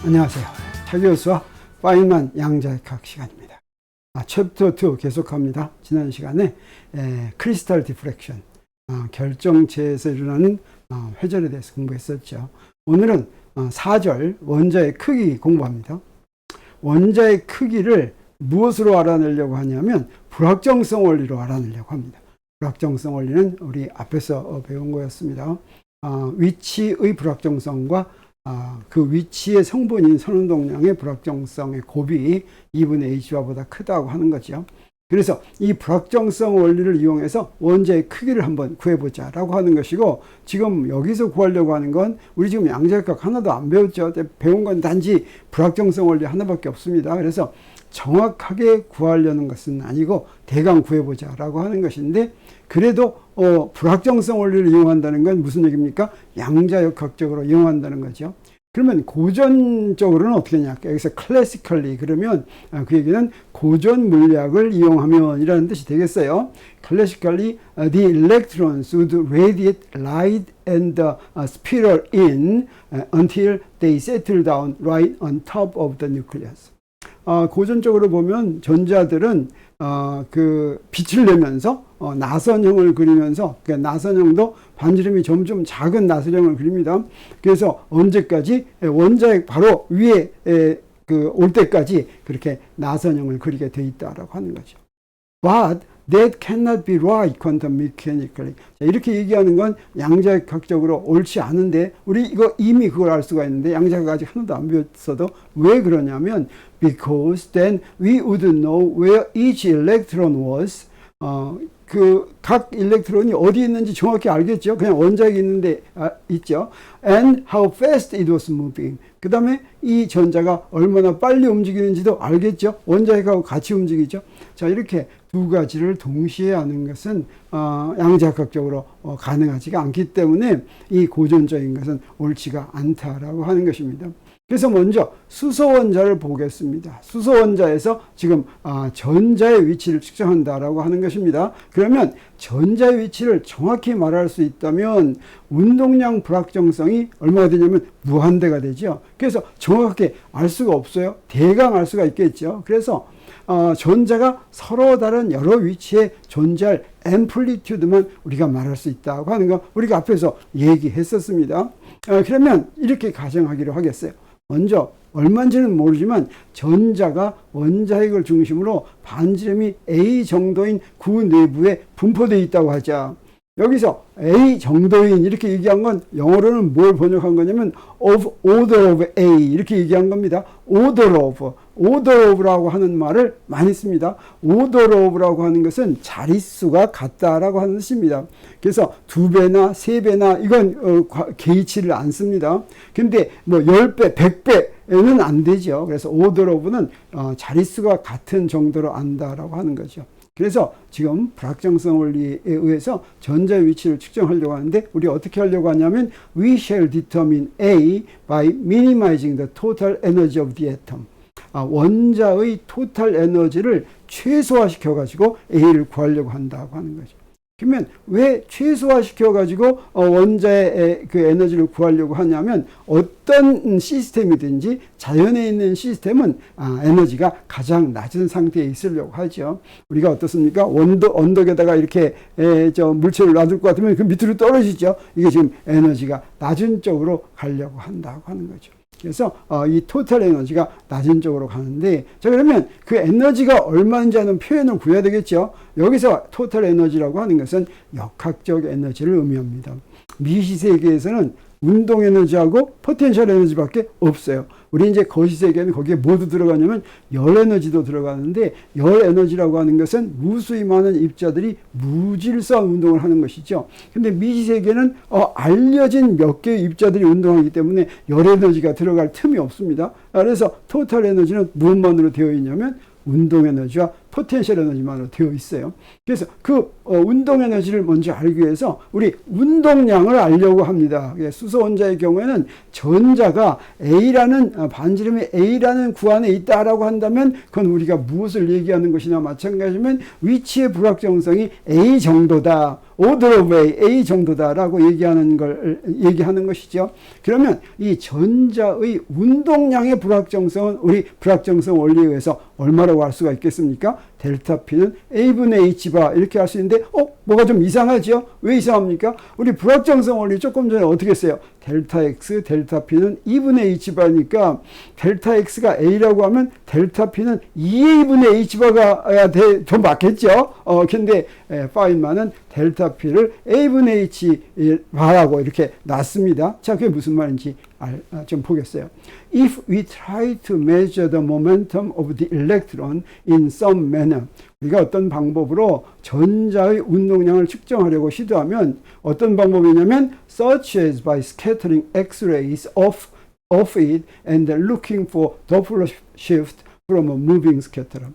안녕하세요. 차 교수와 파인만 양자역학 시간입니다. 챕터 2 계속합니다. 지난 시간에 크리스탈 디프렉션, 결정체에서 일어나는 회전에 대해서 공부했었죠. 오늘은 4절 원자의 크기 공부합니다. 원자의 크기를 무엇으로 알아내려고 하냐면 불확정성 원리로 알아내려고 합니다. 불확정성 원리는 우리 앞에서 배운 거였습니다. 위치의 불확정성과 그 위치의 성분인 선운동량의 불확정성의 곱이 2분의 h보다 크다고 하는 거죠. 그래서 이 불확정성 원리를 이용해서 원자의 크기를 한번 구해보자 라고 하는 것이고, 지금 여기서 구하려고 하는 건 우리 지금 양자역학 하나도 안 배웠죠. 배운 건 단지 불확정성 원리 하나밖에 없습니다. 그래서 정확하게 구하려는 것은 아니고 대강 구해보자 라고 하는 것인데, 그래도 불확정성 원리를 이용한다는 건 무슨 얘기입니까? 양자역학적으로 이용한다는 거죠. 그러면 고전적으로는 어떻게 하냐? 여기서 classically 그러면 그 얘기는 고전 물리학을 이용하면 이라는 뜻이 되겠어요. Classically, the electrons would radiate light and spiral in until they settle down right on top of the nucleus. 고전적으로 보면 전자들은 그 빛을 내면서 나선형을 그리면서, 그러니까 나선형도 반지름이 점점 작은 나선형을 그립니다. 그래서 언제까지 원자의 바로 위에 올 때까지 그렇게 나선형을 그리게 돼 있다라고 하는 거죠. But that cannot be right quantum mechanically. 자, 이렇게 얘기하는 건 양자역학적으로 옳지 않은데, 우리 이거 이미 그걸 알 수가 있는데 양자역 아직 하나도 안 배웠어도 왜 그러냐면 because then we would know where each electron was. 그 각 일렉트론이 어디 있는지 정확히 알겠죠. 그냥 원자핵이 있는데 있죠. And how fast it was moving. 그 다음에 이 전자가 얼마나 빨리 움직이는지도 알겠죠. 원자핵하고 같이 움직이죠. 자, 이렇게 두 가지를 동시에 아는 것은 양자역학적으로 가능하지가 않기 때문에 이 고전적인 것은 옳지가 않다라고 하는 것입니다. 그래서 먼저 수소원자를 보겠습니다. 수소원자에서 지금 전자의 위치를 측정한다라고 하는 것입니다. 그러면 전자의 위치를 정확히 말할 수 있다면 운동량 불확정성이 얼마가 되냐면 무한대가 되죠. 그래서 정확하게 알 수가 없어요. 대강 알 수가 있겠죠. 그래서 전자가 서로 다른 여러 위치에 존재할 앰플리튜드만 우리가 말할 수 있다고 하는 거 우리가 앞에서 얘기했었습니다. 그러면 이렇게 가정하기로 하겠어요. 먼저 얼마인지는 모르지만 전자가 원자핵을 중심으로 반지름이 A 정도인 구 내부에 분포되어 있다고 하자. 여기서 A 정도인 이렇게 얘기한 건 영어로는 뭘 번역한 거냐면 of order of A 이렇게 얘기한 겁니다. order of라고 하는 말을 많이 씁니다. order of라고 하는 것은 자릿수가 같다라고 하는 뜻입니다. 그래서 2배나 3배나 이건 개의치를 안 씁니다. 근데 뭐 10배, 100배는 안 되죠. 그래서 order of는 자릿수가 같은 정도로 안다라고 하는 거죠. 그래서 지금 불확정성 원리에 의해서 전자의 위치를 측정하려고 하는데, 우리 어떻게 하려고 하냐면 we shall determine A by minimizing the total energy of the atom. 원자의 토탈 에너지를 최소화시켜 가지고 A를 구하려고 한다고 하는 거죠. 그러면 왜 최소화시켜 가지고 원자의 그 에너지를 구하려고 하냐면, 어떤 시스템이든지 자연에 있는 시스템은 에너지가 가장 낮은 상태에 있으려고 하죠. 우리가 어떻습니까? 언덕에다가 이렇게 물체를 놔둘 것 같으면 그 밑으로 떨어지죠. 이게 지금 에너지가 낮은 쪽으로 가려고 한다고 하는 거죠. 그래서 이 토탈 에너지가 낮은 쪽으로 가는데, 자, 그러면 그 에너지가 얼마인지 하는 표현을 구해야 되겠죠. 여기서 토탈 에너지라고 하는 것은 역학적 에너지를 의미합니다. 미시세계에서는 운동 에너지하고 포텐셜 에너지밖에 없어요. 우리 이제 거시세계는 거기에 모두 들어가냐면 열 에너지도 들어가는데, 열 에너지라고 하는 것은 무수히 많은 입자들이 무질서한 운동을 하는 것이죠. 근데 미시세계는 알려진 몇 개의 입자들이 운동하기 때문에 열 에너지가 들어갈 틈이 없습니다. 그래서 토탈 에너지는 무엇만으로 되어 있냐면 운동 에너지와 포텐셜 에너지만으로 되어 있어요. 그래서 그 운동 에너지를 먼저 알기 위해서 우리 운동량을 알려고 합니다. 수소 원자의 경우에는 전자가 A라는 반지름이 A라는 구안에 있다라고 한다면 그건 우리가 무엇을 얘기하는 것이나 마찬가지면 위치의 불확정성이 A 정도다. order of A 정도다라고 얘기하는 것이죠. 그러면 이 전자의 운동량의 불확정성은 우리 불확정성 원리에 의해서 얼마라고 할 수가 있겠습니까? 델타 P는 A분의 H바 이렇게 할 수 있는데 뭐가 좀 이상하죠? 왜 이상합니까? 우리 불확정성 원리 조금 전에 어떻게 했어요? 델타 X, 델타 P는 2분의 H바니까 델타 X가 A라고 하면 델타 P는 2A분의 H바가 더 맞겠죠? 근데 파인만은 델타 P를 A분의 H바라고 이렇게 놨습니다. 자, 그게 무슨 말인지 좀 보겠어요. If we try to measure the momentum of the electron in some manner, 우리가 어떤 방법으로 전자의 운동량을 측정하려고 시도하면 어떤 방법이냐면 such as by scattering X-rays off it and looking for Doppler shift from a moving scatter.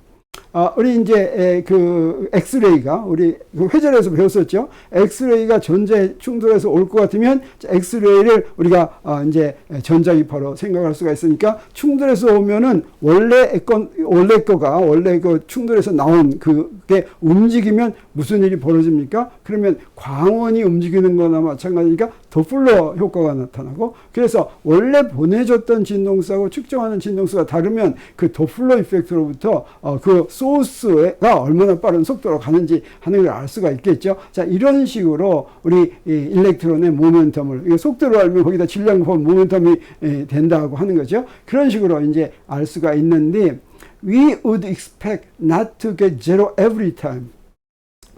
우리 이제 그 엑스레이가 우리 회전에서 배웠었죠. 엑스레이가 전자에 충돌해서 올 것 같으면 엑스레이를 우리가 이제 전자기파로 생각할 수가 있으니까 충돌해서 오면은 원래 그 충돌해서 나온 그게 움직이면 무슨 일이 벌어집니까? 그러면 광원이 움직이는 거나 마찬가지니까 도플러 효과가 나타나고, 그래서 원래 보내줬던 진동수하고 측정하는 진동수가 다르면 그 도플러 이펙트로부터 그 소스가 얼마나 빠른 속도로 가는지 하는 걸 알 수가 있겠죠. 자, 이런 식으로 우리 이 일렉트론의 모멘텀을 속도로 알면 거기다 질량 곱하면 모멘텀이 된다고 하는 거죠. 그런 식으로 이제 알 수가 있는데, we would expect not to get zero every time.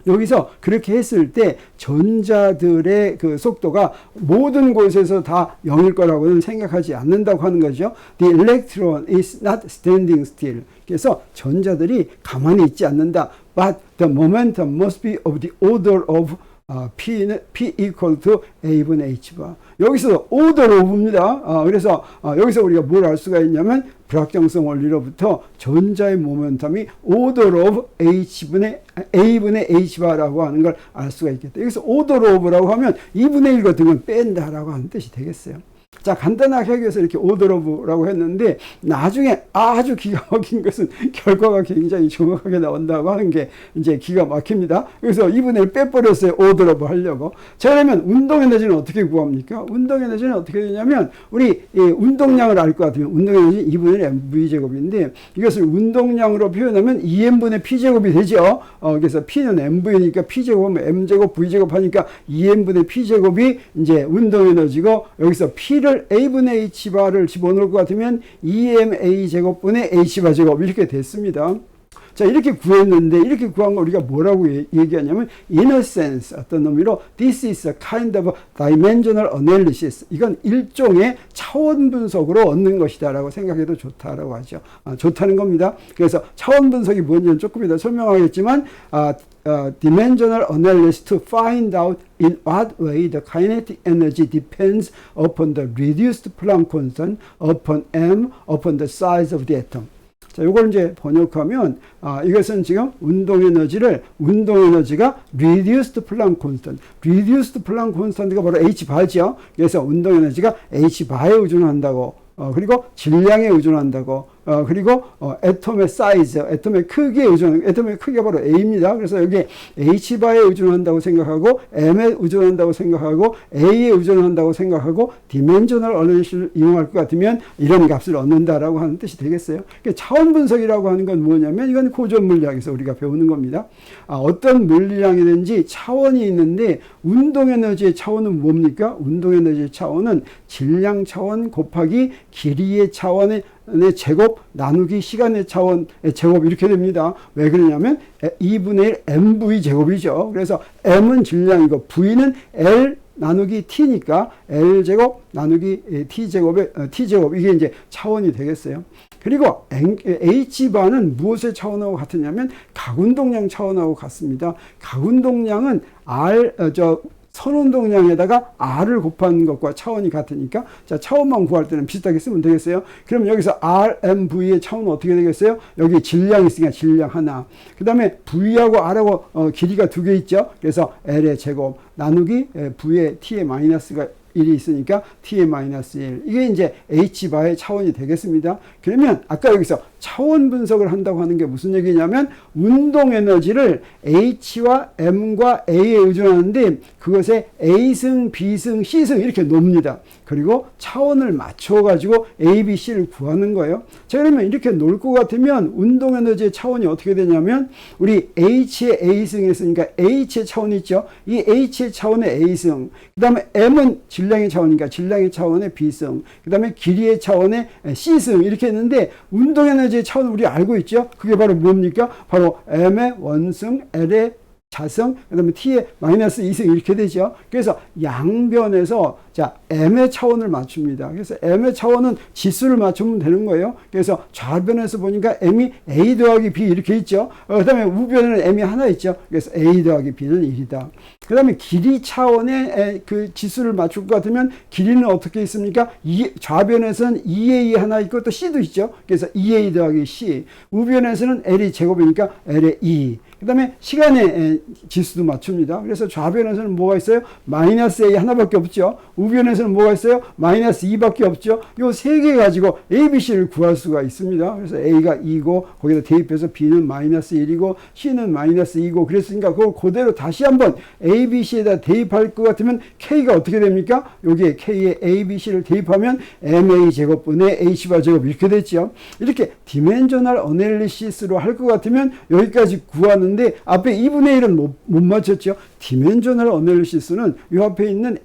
여기서 그렇게 했을 때 전자들의 그 속도가 모든 곳에서 다 0일 거라고는 생각하지 않는다고 하는 거죠. The electron is not standing still. 그래서 전자들이 가만히 있지 않는다. But the momentum must be of the order of P equal to A분의 H바. 여기서 order of입니다. 그래서 여기서 우리가 뭘 알 수가 있냐면 불확정성 원리로부터 전자의 모멘텀이 order of A분의 H바라고 하는 걸 알 수가 있겠다. 여기서 order of라고 하면 2분의 1 같은 건 뺀다라고 하는 뜻이 되겠어요. 자, 간단하게 하기 위해서 이렇게 order of라고 했는데, 나중에 아주 기가 막힌 것은 결과가 굉장히 정확하게 나온다고 하는 게 이제 기가 막힙니다. 그래서 2분의 1 빼버렸어요. order of 하려고. 자, 그러면 운동 에너지는 어떻게 구합니까? 운동 에너지는 어떻게 되냐면, 우리 운동량을 알 것 같으면 운동 에너지는 2분의 1 mv 제곱인데, 이것을 운동량으로 표현하면 2m분의 p 제곱이 되죠. 그래서 p는 mv니까 p 제곱하면 m 제곱 v 제곱 하니까 2m분의 p 제곱이 이제 운동 에너지고, 여기서 p를 A분의 H바를 집어넣을 것 같으면 2ma 제곱분의 H바 제곱 이렇게 됐습니다. 자, 이렇게 구했는데, 이렇게 구한 거 우리가 뭐라고 얘기하냐면, in a sense, 어떤 의미로 this is a kind of dimensional analysis. 이건 일종의 차원 분석으로 얻는 것이다 라고 생각해도 좋다라고 하죠. 좋다는 겁니다. 그래서 차원 분석이 뭔지는 조금 이따 설명하겠지만, dimensional analysis to find out in what way the kinetic energy depends upon the reduced Planck constant upon m upon the size of the atom. 자, 요걸 이제 번역하면, 이것은 지금 운동 에너지가 reduced Planck constant. reduced Planck constant가 바로 H바죠. 그래서 운동 에너지가 H바에 의존한다고, 그리고 질량에 의존한다고, 그리고 애톰의 사이즈, 애톰의 크기에 애톰의 크기가 바로 A입니다. 그래서 여기 H바에 의존한다고 생각하고, M에 의존한다고 생각하고, A에 의존한다고 생각하고, 디멘셔널 어널리시스를 이용할 것 같으면 이런 값을 얻는다라고 하는 뜻이 되겠어요. 차원 분석이라고 하는 건 뭐냐면, 이건 고전 물리학에서 우리가 배우는 겁니다. 어떤 물리량이든지 차원이 있는데, 운동 에너지의 차원은 뭡니까? 운동 에너지의 차원은 질량 차원 곱하기 길이의 차원의 제곱 나누기 시간의 차원의 제곱 이렇게 됩니다. 왜 그러냐면 2분의 1 mv 제곱이죠. 그래서 m은 질량이고 v는 L 나누기 t니까 L 제곱 나누기 t 제곱 이게 이제 차원이 되겠어요. 그리고 H바는 무엇의 차원하고 같으냐면 각운동량 차원하고 같습니다. 각운동량은 선운동량에다가 R을 곱하는 것과 차원이 같으니까 자, 차원만 구할 때는 비슷하게 쓰면 되겠어요. 그럼 여기서 RMV의 차원은 어떻게 되겠어요? 여기 질량이 있으니까 질량 하나. 그 다음에 V하고 R하고 길이가 두 개 있죠. 그래서 L의 제곱 나누기 V의 T의 마이너스가 1이 있으니까 T의 마이너스 1. 이게 이제 H바의 차원이 되겠습니다. 그러면 아까 여기서 차원 분석을 한다고 하는 게 무슨 얘기냐면 운동 에너지를 H와 M과 A에 의존하는데 그것에 A승, B승, C승 이렇게 놓습니다. 그리고 차원을 맞춰가지고 A, B, C를 구하는 거예요. 자, 그러면 이렇게 놓을 것 같으면 운동 에너지의 차원이 어떻게 되냐면 우리 H의 A승이 있으니까 H의 차원이 있죠. 이 H의 차원의 A승. 그 다음에 M은 질량의 차원이니까 질량의 차원의 B승. 그 다음에 길이의 차원의 C승. 이렇게 했는데 운동 에너지의 차원을 우리 알고 있죠. 그게 바로 뭡니까? 바로 M의 원승, L의 자승, 그 다음에 T의 마이너스 2승 이렇게 되죠. 그래서 양변에서 자 M의 차원을 맞춥니다. 그래서 M의 차원은 지수를 맞추면 되는 거예요. 그래서 좌변에서 보니까 M이 A 더하기 B 이렇게 있죠. 그 다음에 우변에는 M이 하나 있죠. 그래서 A 더하기 B는 1이다. 그 다음에 길이 차원의 그 지수를 맞출 것 같으면 길이는 어떻게 있습니까? 좌변에서는 2A 하나 있고 또 C도 있죠. 그래서 2A 더하기 C. 우변에서는 L이 제곱이니까 L의 2. 그 다음에 시간의 지수도 맞춥니다. 그래서 좌변에서는 뭐가 있어요? 마이너스 A 하나밖에 없죠. 우변에서는 뭐가 있어요? 마이너스 2밖에 없죠. 요 세 개 가지고 A, B, C를 구할 수가 있습니다. 그래서 A가 2고 거기다 대입해서 B는 마이너스 1이고 C는 마이너스 2고 그랬으니까 그걸 그대로 다시 한번 A, B, C에다 대입할 것 같으면 K가 어떻게 됩니까? 여기에 K에 A, B, C를 대입하면 MA 제곱분의 H바 제곱 이렇게 됐죠. 이렇게 디멘셔널 어널리시스로 할 것 같으면 여기까지 구하는 근데 앞에 2분의 1은 못 맞췄죠. 디멘셔널 어널리시스는 이 앞에 있는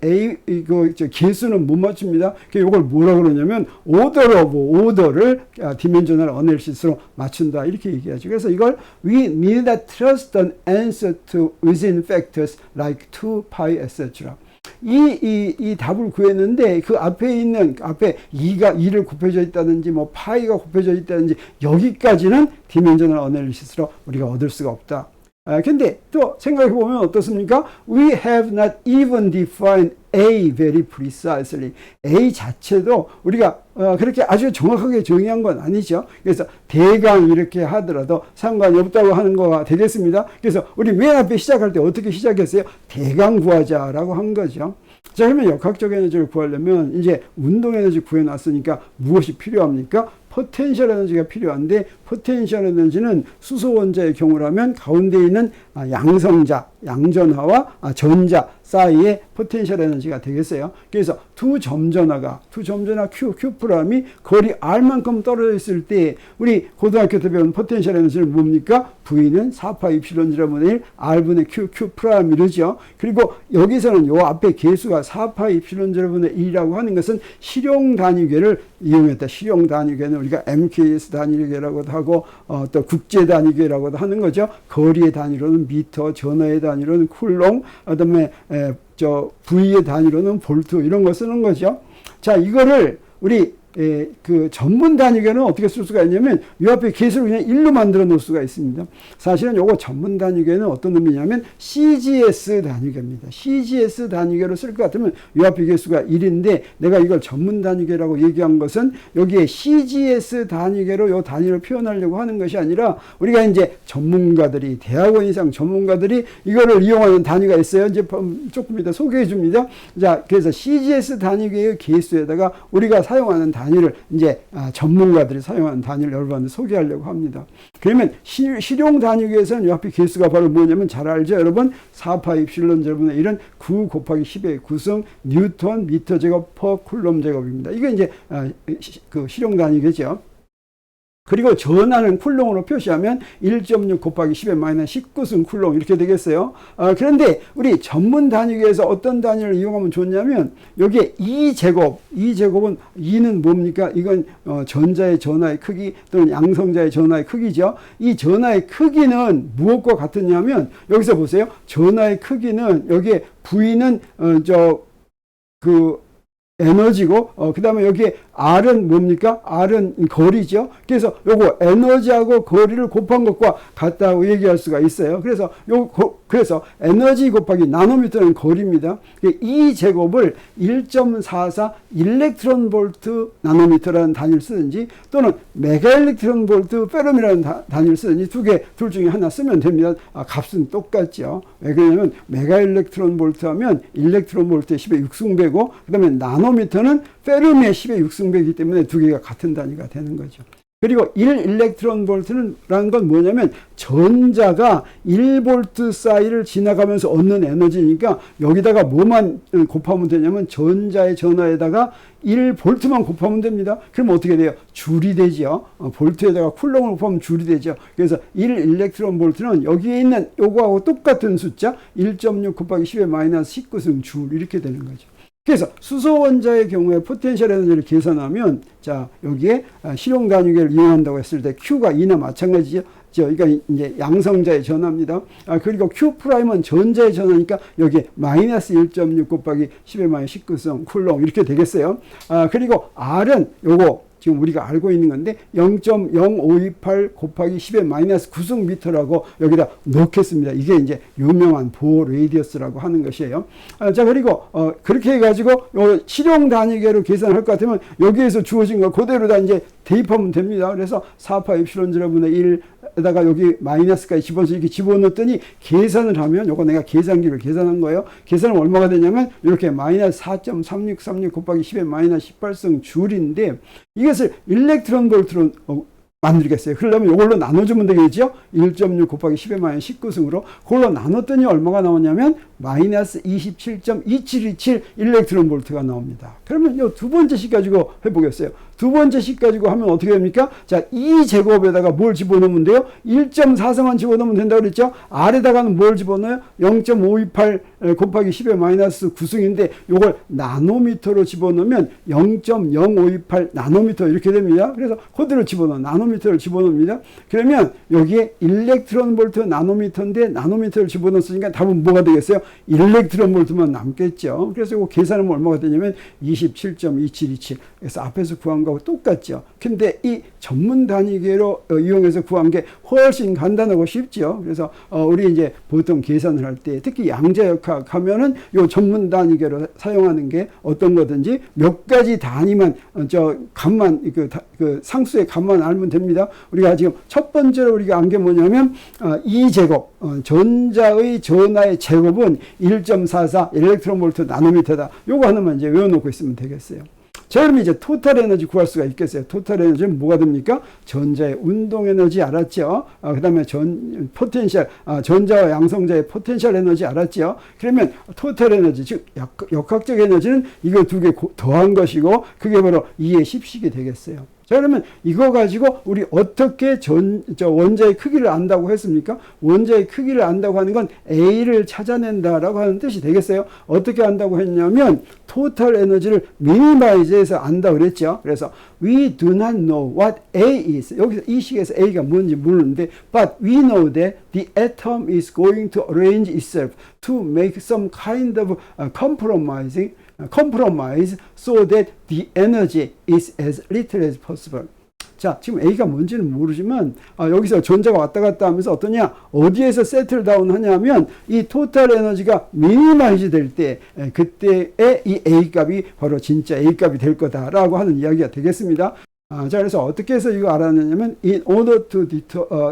개수는 못 맞춥니다. 이걸 뭐라 그러냐면 오더 오브 오더를 디멘셔널 어널리시스로 맞춘다 이렇게 얘기하죠. 그래서 이걸 we need to trust an answer to within factors like 2, pi, etc. 이 답을 구했는데 그 앞에 있는 앞에 2를 곱해져 있다든지 뭐 파이가 곱해져 있다든지 여기까지는 디멘셔널 어널리시스로 우리가 얻을 수가 없다. 근데 또 생각해 보면 어떻습니까? We have not even defined A very precisely. A 자체도 우리가 그렇게 아주 정확하게 정의한 건 아니죠. 그래서 대강 이렇게 하더라도 상관이 없다고 하는 거가 되겠습니다. 그래서 우리 맨 앞에 시작할 때 어떻게 시작했어요? 대강 구하자라고 한 거죠. 자, 그러면 역학적 에너지를 구하려면 이제 운동 에너지 구해놨으니까 무엇이 필요합니까? 포텐셜 에너지가 필요한데 포텐셜 에너지는 수소 원자의 경우라면 가운데 있는 양성자, 양전하와 전자 사이의 포텐셜 에너지가 되겠어요. 그래서 두 점전하가 Q'이 거리 R만큼 떨어져 있을 때 우리 고등학교 때 배운 포텐셜 에너지는 뭡니까? V는 4파 입실론 G분의 1 R분의 Q 이러죠. 그리고 여기서는 요 앞에 개수가 4파 입실론 G분의 1이라고 하는 것은 실용 단위계를 이용했다. 실용 단위계는 우리가 MKS 단위계라고도 하고 또 국제 단위계라고도 하는 거죠. 거리의 단위로는 미터, 전하의 단위로는 쿨롱, 그다음에 V의 단위로는 볼트 이런 거 쓰는 거죠. 자, 이거를 우리 그 전문 단위계는 어떻게 쓸 수가 있냐면 이 앞에 개수를 그냥 1로 만들어 놓을 수가 있습니다. 사실은 요거 전문 단위계는 어떤 의미냐면 CGS 단위계입니다. CGS 단위계로 쓸 것 같으면 이 앞에 개수가 1인데 내가 이걸 전문 단위계라고 얘기한 것은 여기에 CGS 단위계로 요 단위를 표현하려고 하는 것이 아니라 우리가 이제 전문가들이 대학원 이상 전문가들이 이거를 이용하는 단위가 있어요. 이제 조금 이따 소개해 줍니다. 자, 그래서 CGS 단위계의 개수에다가 우리가 사용하는 단위를 이제 전문가들이 사용하는 단위를 여러분한테 소개하려고 합니다. 그러면 실용 단위계에서는 이 앞에 개수가 바로 뭐냐면 잘 알죠, 여러분? 4파 입실론 G분의 1은 9 곱하기 10의 9승 뉴턴 미터 제곱 퍼 쿨럼 제곱입니다. 이게 이제 그 실용 단위계죠. 그리고 전하는 쿨롱으로 표시하면 1.6 곱하기 10의 마이너스 19승 쿨롱 이렇게 되겠어요. 그런데 우리 전문 단위계에서 어떤 단위를 이용하면 좋냐면 여기에 2제곱은 2는 뭡니까? 이건 전자의 전하의 크기 또는 양성자의 전하의 크기죠. 이 전하의 크기는 무엇과 같으냐면 여기서 보세요. 전하의 크기는 여기에 V는 에너지고, 그 다음에 여기에 R은 뭡니까? R은 거리죠. 그래서 요거 에너지하고 거리를 곱한 것과 같다고 얘기할 수가 있어요. 그래서 그래서 에너지 곱하기 나노미터는 거리입니다. 이 제곱을 1.44 일렉트론 볼트 나노미터라는 단위를 쓰든지 또는 메가 일렉트론 볼트 페럼이라는 단위를 쓰든지 둘 중에 하나 쓰면 됩니다. 값은 똑같죠. 왜 그러냐면 메가 일렉트론 볼트 하면 일렉트론 볼트의 10의 6승배고 그 다음에 나노미터는 페럼의 10의 6승배이기 때문에 두 개가 같은 단위가 되는 거죠. 그리고 1 일렉트론 볼트라는 건 뭐냐면 전자가 1볼트 사이를 지나가면서 얻는 에너지니까 여기다가 뭐만 곱하면 되냐면 전자의 전하에다가 1볼트만 곱하면 됩니다. 그럼 어떻게 돼요? 줄이 되죠. 볼트에다가 쿨럼을 곱하면 줄이 되죠. 그래서 1 일렉트론 볼트는 여기에 있는 요거하고 똑같은 숫자 1.6 곱하기 10의 마이너스 19승 줄 이렇게 되는 거죠. 그래서 수소 원자의 경우에 포텐셜 에너지를 계산하면 자 여기에 실용 단위계를 이용한다고 했을 때 Q가 2나 마찬가지죠. 그러니까 이제 양성자의 전하입니다. 그리고 Q'은 전자의 전하니까 여기에 마이너스 1.6 곱하기 10의 마이너스 19성 쿨롱 이렇게 되겠어요. 그리고 R은 요거 지금 우리가 알고 있는 건데 0.0528 곱하기 10의 마이너스 9승미터라고 여기다 넣겠습니다. 이게 이제 유명한 보어 레디어스라고 하는 것이에요. 자 그리고 그렇게 해가지고 요 실용 단위계로 계산할 것 같으면 여기에서 주어진 걸 그대로 다 이제 대입하면 됩니다. 그래서 4파 입실론 제로분의 1에다가 여기 마이너스까지 집어서 이렇게 집어넣었더니 계산을 하면 요거 내가 계산기를 계산한 거예요. 계산은 얼마가 되냐면 이렇게 마이너스 4.3636 곱하기 10의 마이너스 18승 줄인데 이것을 일렉트론 볼트로 만들겠어요. 그러려면 이걸로 나눠주면 되겠죠? 1.6 곱하기 10의 마이너스 19승으로 그걸로 나눴더니 얼마가 나오냐면 마이너스 27.2727 일렉트론 볼트가 나옵니다. 그러면 이 두 번째 식 가지고 해보겠어요. 두 번째 식 가지고 하면 어떻게 됩니까? 자, 이 제곱에다가 뭘 집어넣으면 돼요? 1.44만 집어넣으면 된다고 그랬죠? R에다가는 뭘 집어넣어요? 0.528 곱하기 10의 마이너스 9승인데 요걸 나노미터로 집어넣으면 0.0528 나노미터 이렇게 됩니다. 그래서 그대로 집어넣어 나노미터를 집어넣습니다. 그러면 여기에 일렉트론 볼트 나노미터인데 나노미터를 집어넣었으니까 답은 뭐가 되겠어요? 일렉트론 볼트만 남겠죠. 그래서 이거 계산하면 얼마가 되냐면 27.2727. 그래서 앞에서 구한 거하고 똑같죠. 근데 이 전문 단위계로 이용해서 구한 게 훨씬 간단하고 쉽죠. 그래서 우리 이제 보통 계산을 할 때 특히 양자역학 하면은 요 전문 단위계로 사용하는 게 어떤 거든지 몇 가지 단위만 값만 그 상수의 값만 알면 됩니다. 우리가 지금 첫 번째로 우리가 안 게 뭐냐면 이 제곱 전자의 전하의 제곱은 1.44 일렉트론 볼트 나노미터다. 요거 하나만 이제 외워놓고 있으면 되겠어요. 자, 그러면 이제 토탈 에너지 구할 수가 있겠어요. 토탈 에너지는 뭐가 됩니까? 전자의 운동 에너지 알았죠? 그 다음에 포텐셜, 전자와 양성자의 포텐셜 에너지 알았죠? 그러면 토탈 에너지, 즉, 역학적 에너지는 이거 두 개 더한 것이고, 그게 바로 2의 10식이 되겠어요. 자, 그러면 이거 가지고 우리 어떻게 원자의 크기를 안다고 했습니까? 원자의 크기를 안다고 하는 건 A를 찾아낸다라고 하는 뜻이 되겠어요. 어떻게 안다고 했냐면 토탈 에너지를 미니마이즈해서 안다 그랬죠. 그래서 we do not know what A is. 여기서 이 식에서 A가 뭔지 모르는데 but we know that the atom is going to arrange itself to make some kind of compromise so that the energy is as little as possible. 자, 지금 A가 뭔지는 모르지만 여기서 전자가 왔다 갔다 하면서 어떠냐? 어디에서 세틀 다운 하냐면 이 토탈 에너지가 미니마이즈 될 때 그때의 이 A 값이 바로 진짜 A 값이 될 거다라고 하는 이야기가 되겠습니다. 자, 그래서 어떻게 해서 이거 알았느냐면 in order to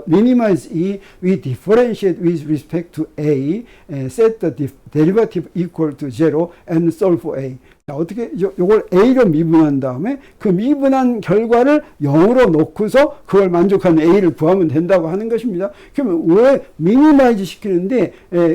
minimize E, we differentiate with respect to A, set the derivative equal to 0 and solve for A. 자, 어떻게 요걸 A로 미분한 다음에 그 미분한 결과를 0으로 놓고서 그걸 만족하는 A를 구하면 된다고 하는 것입니다. 그러면 왜 미니마이즈 시키는데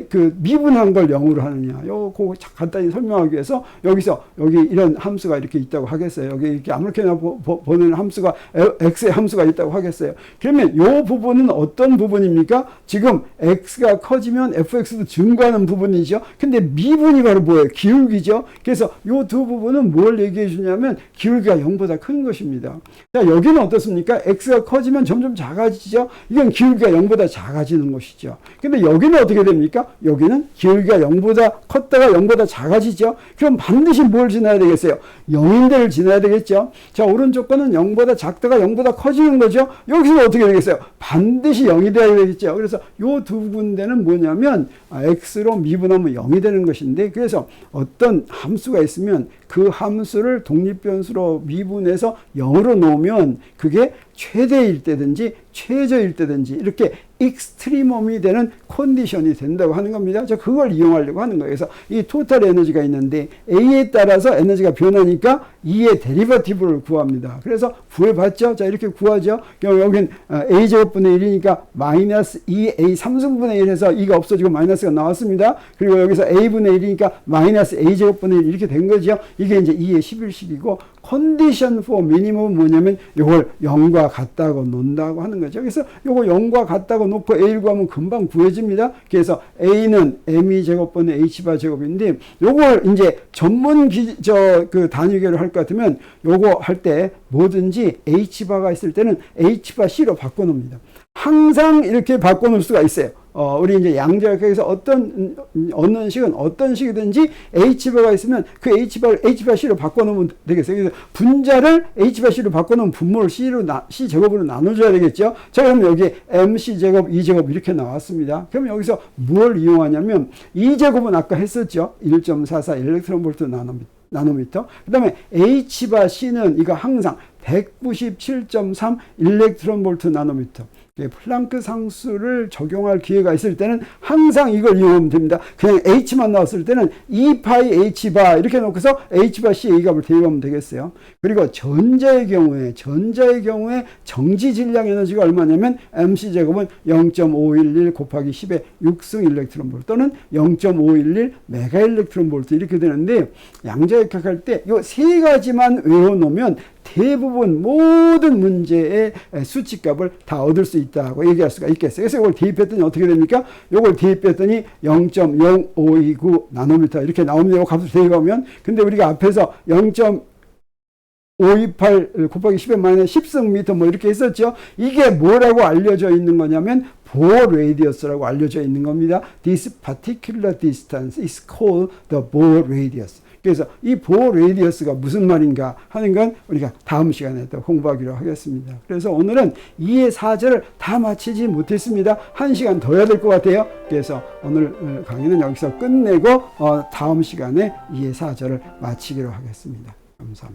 그 미분한 걸 0으로 하느냐? 요거 간단히 설명하기 위해서 여기 이런 함수가 이렇게 있다고 하겠어요. 여기 이렇게 아무렇게나 보는 함수가 x의 함수가 있다고 하겠어요. 그러면 요 부분은 어떤 부분입니까? 지금 x가 커지면 fx도 증가하는 부분이죠. 근데 미분이 바로 뭐예요? 기울기죠. 그래서 요 요 두 부분은 뭘 얘기해 주냐면 기울기가 0보다 큰 것입니다. 자, 여기는 어떻습니까? x가 커지면 점점 작아지죠. 이건 기울기가 0보다 작아지는 것이죠. 근데 여기는 어떻게 됩니까? 여기는 기울기가 0보다 컸다가 0보다 작아지죠. 그럼 반드시 뭘 지나야 되겠어요? 0인대를 지나야 되겠죠. 자, 오른쪽 거는 0보다 작다가 0보다 커지는 거죠. 여기서 어떻게 되겠어요? 반드시 0이 돼야 되겠죠. 그래서 요 두 군데는 뭐냐면 x로 미분하면 0이 되는 것인데, 그래서 어떤 함수가 있으면 그 함수를 독립변수로 미분해서 0으로 놓으면 그게 최대일 때든지 최저일 때든지 이렇게 익스트리멈이 되는 컨디션이 된다고 하는 겁니다. 자, 그걸 이용하려고 하는 거예요. 그래서 이 토탈 에너지가 있는데 A에 따라서 에너지가 변하니까 E의 데리버티브를 구합니다. 그래서 구해봤죠. 자, 이렇게 구하죠. 여긴 A제곱분의 1이니까 마이너스 2A 3승분의 1 해서 E가 없어지고 마이너스가 나왔습니다. 그리고 여기서 A분의 1이니까 마이너스 A제곱분의 1 이렇게 된 거죠. 이게 이제 2의 11식이고, 컨디션 for 미니멈은 뭐냐면 이걸 0과 같다고 놓는다고 하는 거죠. 그래서 이거 0과 같다고 놓고 A를 구하면 금방 구해집니다. 그래서 A는 M2 제곱분의 H바 제곱인데, 요걸 이제 전문 그 단위계를 할 것 같으면 요거 할 때 뭐든지 H바가 있을 때는 H바 C로 바꿔놓습니다. 항상 이렇게 바꿔놓을 수가 있어요. 우리 이제 양자역학에서 어느 식은 어떤 식이든지 H바가 있으면 그 H바 C로 바꿔놓으면 되겠어요. 그래서 분자를 H바 C로 바꿔놓으면 분모를 C제곱으로 나눠줘야 되겠죠. 자, 그럼 여기 MC제곱, 2제곱 이렇게 나왔습니다. 그럼 여기서 뭘 이용하냐면 2제곱은 아까 했었죠. 1.44 일렉트론볼트 나노미터. 그 다음에 H바 C는 이거 항상 197.3 일렉트론볼트 나노미터. 플랑크 상수를 적용할 기회가 있을 때는 항상 이걸 이용하면 됩니다. 그냥 H만 나왔을 때는 2파이 H바 이렇게 놓고서 H바 C의 이 값을 대입하면 되겠어요. 그리고 전자의 경우에 정지 질량 에너지가 얼마냐면 MC제곱은 0.511 곱하기 10의 6승 일렉트론 볼트 또는 0.511 메가 일렉트론 볼트 이렇게 되는데, 양자역학 할 때 이 세 가지만 외워놓으면 대부분 모든 문제의 수치값을 다 얻을 수 있다고 얘기할 수가 있겠어요. 그래서 이걸 대입했더니 어떻게 됩니까? 이걸 대입했더니 0.0529 나노미터 이렇게 나옵니다. 이 값을 대입하면. 근데 우리가 앞에서 0.528 곱하기 10의 마이너스 10승 미터 뭐 이렇게 했었죠. 이게 뭐라고 알려져 있는 거냐면 Bohr radius라고 알려져 있는 겁니다. This particular distance is called the Bohr radius. 그래서 이 보호 레디어스가 무슨 말인가 하는 건 우리가 다음 시간에 또 공부하기로 하겠습니다. 그래서 오늘은 2의 4절을 다 마치지 못했습니다. 1시간 더 해야 될 것 같아요. 그래서 오늘 강의는 여기서 끝내고 다음 시간에 2의 4절을 마치기로 하겠습니다. 감사합니다.